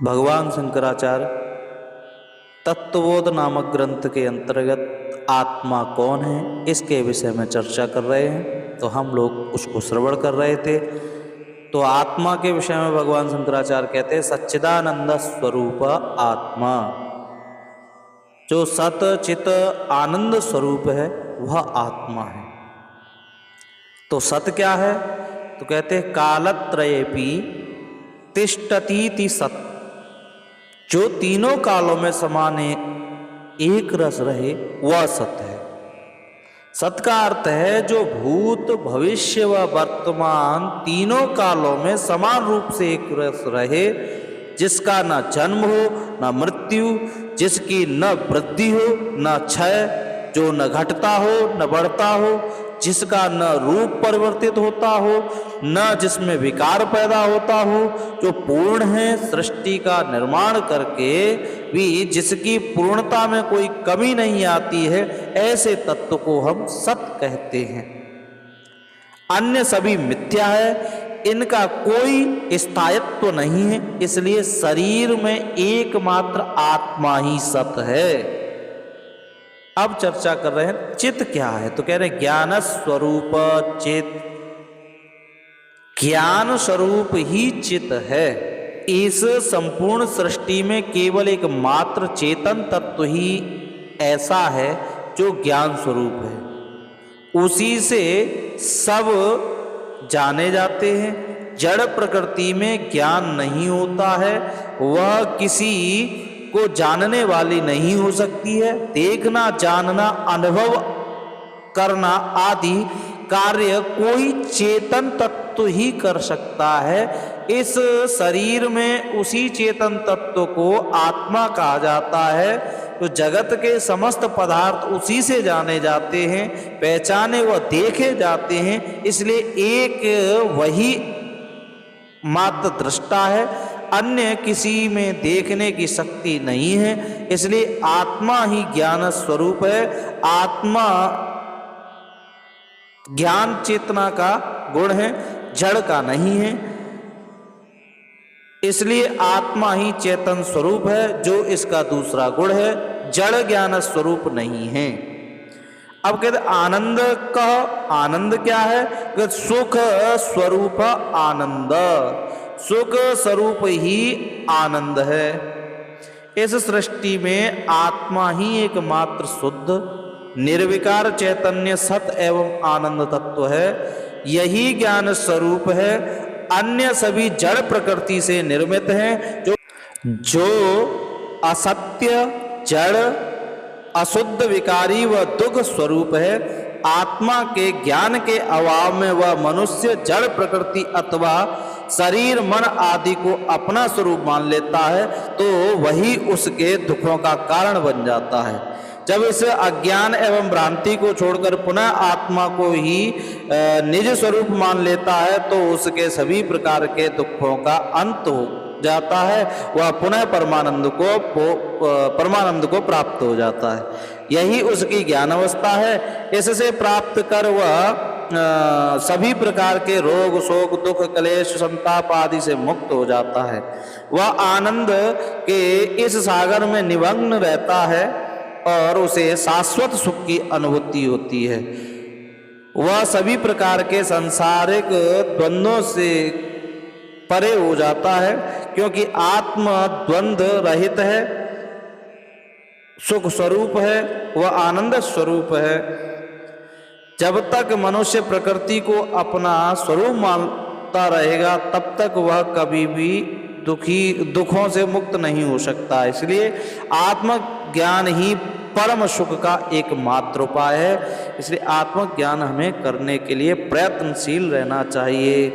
भगवान शंकराचार्य तत्वबोध नामक ग्रंथ के अंतर्गत आत्मा कौन है इसके विषय में चर्चा कर रहे हैं। तो हम लोग उसको श्रवण कर रहे थे। तो आत्मा के विषय में भगवान शंकराचार्य कहते हैं सच्चिदानंद स्वरूप आत्मा, जो सत चित आनंद स्वरूप है वह आत्मा है। तो सत क्या है? तो कहते हैं कालत्रयेपि तिष्ठतीति सत, जो तीनों कालों में समान एक रस रहे वह सत है। सत का अर्थ है जो भूत भविष्य व वर्तमान तीनों कालों में समान रूप से एक रस रहे, जिसका न जन्म हो न मृत्यु, जिसकी न वृद्धि हो न क्षय, जो न घटता हो न बढ़ता हो, जिसका न रूप परिवर्तित होता हो न जिसमें विकार पैदा होता हो, जो पूर्ण है, सृष्टि का निर्माण करके भी जिसकी पूर्णता में कोई कमी नहीं आती है, ऐसे तत्व को हम सत कहते हैं। अन्य सभी मिथ्या है, इनका कोई स्थायित्व नहीं है, इसलिए शरीर में एकमात्र आत्मा ही सत है। अब चर्चा कर रहे हैं चित क्या है। तो कह रहे हैं ज्ञान स्वरूप चित, ज्ञान स्वरूप ही चित है। इस संपूर्ण सृष्टि में केवल एक मात्र चेतन तत्व ही ऐसा है जो ज्ञान स्वरूप है, उसी से सब जाने जाते हैं। जड़ प्रकृति में ज्ञान नहीं होता है, वह किसी को जानने वाली नहीं हो सकती है। देखना, जानना, अनुभव करना आदि कार्य कोई चेतन तत्व ही कर सकता है। इस शरीर में उसी चेतन तत्व को आत्मा कहा जाता है। तो जगत के समस्त पदार्थ उसी से जाने जाते हैं, पहचाने व देखे जाते हैं, इसलिए एक वही मात्र दृष्टा है, अन्य किसी में देखने की शक्ति नहीं है। इसलिए आत्मा ही ज्ञान स्वरूप है। आत्मा ज्ञान चेतना का गुण है, जड़ का नहीं है। इसलिए आत्मा ही चेतन स्वरूप है, जो इसका दूसरा गुण है, जड़ ज्ञान स्वरूप नहीं है। अब कहते आनंद कह, आनंद क्या है? कहते सुख स्वरूप आनंद, सुख स्वरूप ही आनंद है। इस सृष्टि में आत्मा ही एकमात्र शुद्ध निर्विकार चैतन्य सत एवं आनंद तत्व है, यही ज्ञान स्वरूप है। अन्य सभी जड़ प्रकृति से निर्मित हैं, जो असत्य, जड़, अशुद्ध, विकारी व दुख स्वरूप है। आत्मा के ज्ञान के अभाव में वह मनुष्य जड़ प्रकृति अथवा शरीर मन आदि को अपना स्वरूप मान लेता है, तो वही उसके दुखों का कारण बन जाता है। जब इस अज्ञान एवं भ्रांति को छोड़कर पुनः आत्मा को ही निज स्वरूप मान लेता है, तो उसके सभी प्रकार के दुखों का अंत हो जाता है, वह पुनः परमानंद को प्राप्त हो जाता है। यही उसकी ज्ञान अवस्था है। इससे प्राप्त कर वह सभी प्रकार के रोग, शोक, दुख, क्लेश, संताप आदि से मुक्त हो जाता है। वह आनंद के इस सागर में निमग्न रहता है और उसे शाश्वत सुख की अनुभूति होती है। वह सभी प्रकार के सांसारिक द्वंद्वों से परे हो जाता है, क्योंकि आत्मा द्वंद्व रहित है, सुख स्वरूप है, वह आनंद स्वरूप है। जब तक मनुष्य प्रकृति को अपना स्वरूप मानता रहेगा, तब तक वह कभी भी दुखों से मुक्त नहीं हो सकता। इसलिए आत्मज्ञान ही परम सुख का एकमात्र उपाय है। इसलिए आत्मज्ञान हमें करने के लिए प्रयत्नशील रहना चाहिए।